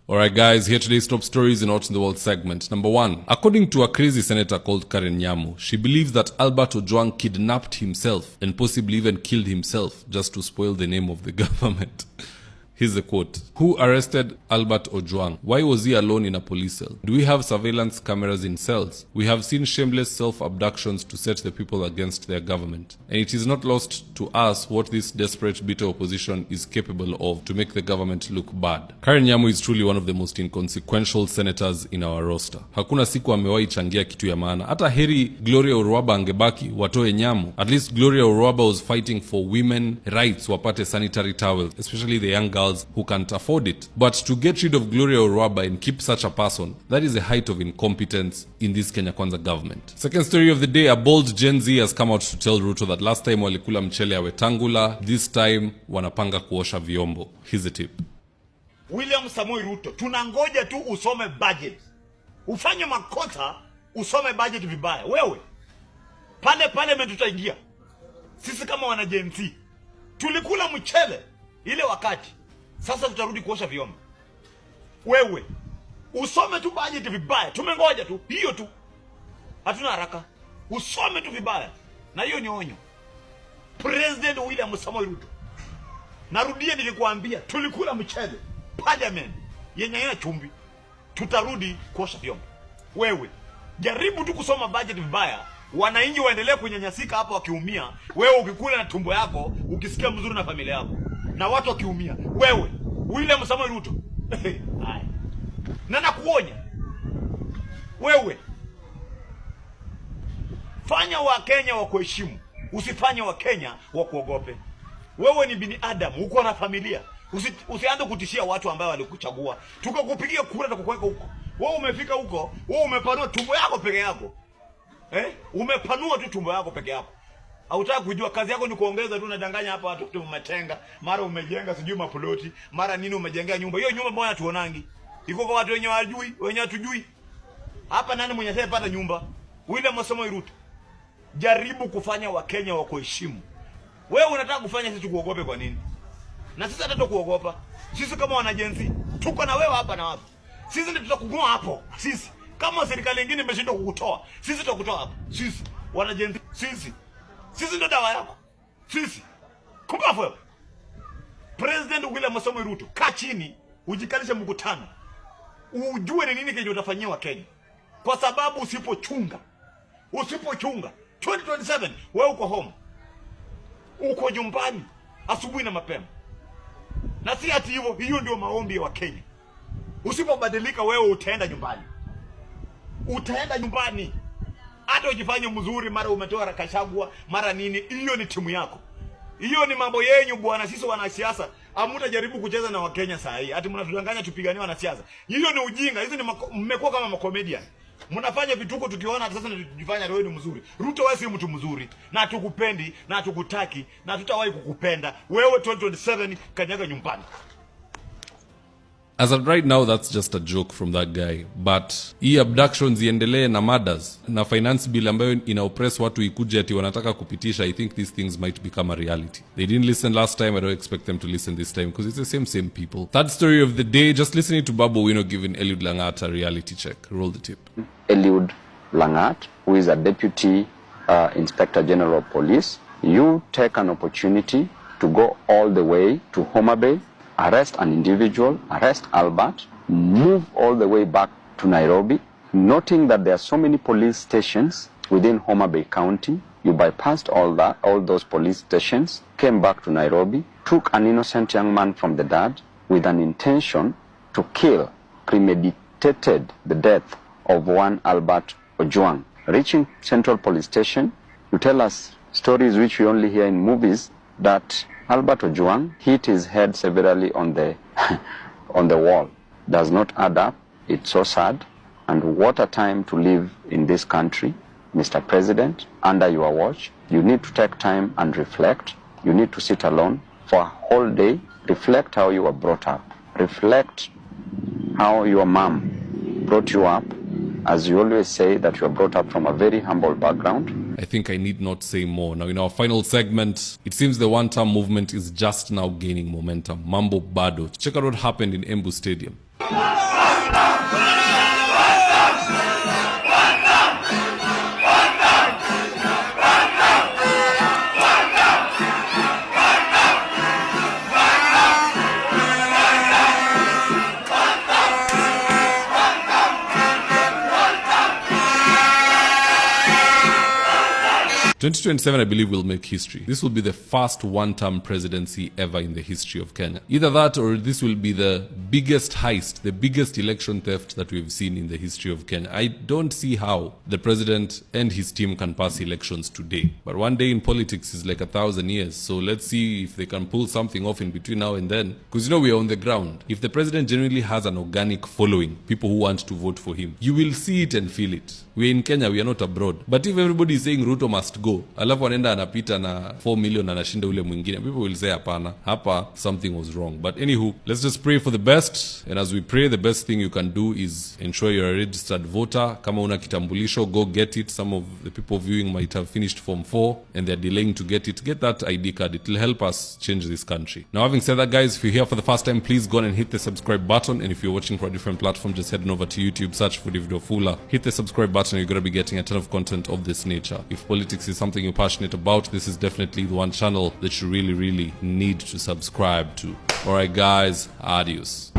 Alright guys, here today's top stories in Out in the World segment. Number 1. According to a crazy senator called Karen Nyamu, she believes that Albert Ojwang kidnapped himself and possibly even killed himself just to spoil the name of the government. Here's the quote. Who arrested Albert Ojwang? Why was he alone in a police cell? Do we have surveillance cameras in cells? We have seen shameless self-abductions to set the people against their government. And it is not lost to us what this desperate bitter opposition is capable of to make the government look bad. Karen Nyamu is truly one of the most inconsequential senators in our roster. Hakuna siku amewahi changia kitu ya maana. Hata heri Gloria Urwaba angebaki watoe Nyamu. At least Gloria Urwaba was fighting for women rights wapate sanitary towels, especially the young girls who can't afford it. But to get rid of Gloria Urwaba and keep such a person, that is the height of incompetence in this Kenya Kwanza government. Second story of the day, a bold Gen Z has come out to tell Ruto that last time walikula mchele ya Wetangula, this time wanapanga kuosha vyombo. Here's the tip. William Samoei Ruto, tunangoja tu usome budget. Ufanye makosa, usome budget vibaya. Wewe, pale parliament tutaingia. Sisi kama wana Gen Z, tulikula mchele ile wakati. Sasa tutarudi kuosha vyombo. Wewe, usome tu budget vibaya. Tumengoja tu, hiyo tu. Hatuna haraka. Usome tu vibaya. Na hiyo ni onyo. President William Samoei Ruto, narudia nilikuambia, tulikula mchele parliament yenye ina chumvi. Tutarudi kuosha vyombo. Wewe, jaribu tu kusoma budget vibaya. Wananchi waendelee kunyanyasika hapo wakiumia. Wewe ukikula na tumbo yako, ukisikia mzuri na familia yako. Na watu wakiumia. Wewe, William Samoei Ruto. Haya. Na nakuonya. Wewe, fanya wa Kenya wa kuheshimu. Usifanye wa Kenya wa kuogope. Wewe ni binadamu, uko na familia. Usianze kutishia watu ambao walikuchagua. Tukakupigia kura na kukuweka huko. Wewe umefika huko, wewe umepanua tumbo yako peke yako. Umepanua tu tumbo yako peke yako. Hautaka kujua kazi yako ni kuongeza tu, unadanganya hapa watu tu umetenga, mara umejenga sijui maploti, mara nini umejengea nyumba. Hiyo nyumba mbona tuonangi? Iko kwa watu wenye wajui, wenye hatujui. Hapa nani mwenye pata nyumba? William Samoei Ruto, jaribu kufanya wa Kenya wa kuheshimu. Wewe unataka kufanya sisi kuogope kwa nini? Na sisi hata tukuogopa. Sisi kama wana Gen Z, tuko na wewe hapa na wapi? Sisi ndio tutakugoa hapo. Sisi kama serikali nyingine imeshindwa kukutoa, sisi tutakutoa hapo. Sisi wana Gen Z, sisi ndio dawa yako. Sisi. Kumbafu wewe. President William Samoei Ruto, kaa chini, ujikalishe mkutano. Ujue ni nini kenye utafanyia wa Kenya. Kwa sababu usipochunga 2027 wewe uko home. Uko nyumbani asubuhi na mapema. Na si ati hivyo, hiyo ndio maombi ya wa Kenya. Usipobadilika wewe utaenda nyumbani. Utaenda nyumbani. Hata ujifanye mzuri, mara umetoa Rakashagwa, mara nini, hiyo ni timu yako. Hiyo ni mambo yenyu bwana. Sisi wanasiasa hamutajaribu kucheza na Wakenya saa hii. Ati mnatudanganya tupiganie wanasiasa. Hiyo ni ujinga. Hizo ni mmekuwa kama makomedian. Mnafanya vituko tukiona hata sasa tunajifanya wewe ni mzuri. Ruto wewe si mtu mzuri. Na hatukupendi, na hatukutaki, na hatutawahi kukupenda. Wewe 2027 kanyaga nyumbani. As of right now, that's just a joke from that guy. But hii abductions iendelee na murders na finance bill ambayo ina oppress watu ikuje ati wanataka kupitisha, I think these things might become a reality. They didn't listen last time, I don't expect them to listen this time because it's the same people. Third story of the day, just listening to Babu Wino giving Eliud Langat a reality check. Roll the tip. Eliud Langat, who is a Deputy Inspector General of Police, you take an opportunity to go all the way to Homa Bay, arrest an individual, arrest Albert, move all the way back to Nairobi, noting that there are so many police stations within Homa Bay County. You bypassed all those police stations, came back to Nairobi, took an innocent young man from the dad with an intention to kill, premeditated the death of one Albert Ojwang. Reaching Central Police Station, you tell us stories which we only hear in movies that Albert Ojwang hit his head severely on the wall. Does not add up. It's so sad. And what a time to live in this country, Mr. President, under your watch. You need to take time and reflect. You need to sit alone for a whole day. Reflect how you were brought up. Reflect how your mom brought you up. As you always say that you are brought up from a very humble background. I think I need not say more. Now in our final segment, it seems the one-term movement is just now gaining momentum. Mambo bado. Check out what happened in Embu Stadium. "2027, I believe, will make history. This will be the first one-term presidency ever in the history of Kenya. Either that or this will be the biggest heist, the biggest election theft that we've seen in the history of Kenya. I don't see how the president and his team can pass elections today. But one day in politics is like 1,000 years. So let's see if they can pull something off in between now and then. Because we are on the ground. If the president genuinely has an organic following, people who want to vote for him, you will see it and feel it. We're in Kenya, we are not abroad. But if everybody is saying Ruto must go, alafu anaenda anapita na 4 million anashinda ule mwingine, people will say hapana, hapa something was wrong. But anywho, let's just pray for the best. And as we pray, the best thing you can do is ensure you're a registered voter. Kama una kitambulisho, go get it. Some of the people viewing might have finished Form 4 and they're delaying to get it. Get that ID card. It will help us change this country. Now, having said that, guys, if you're here for the first time, please go on and hit the subscribe button. And if you're watching for a different platform, just head on over to YouTube, search for David Ofula, hit the subscribe button. You're going to be getting a ton of content of this nature. If politics is something you're passionate about, this is definitely the one channel that you really need to subscribe to. Alright guys, adios.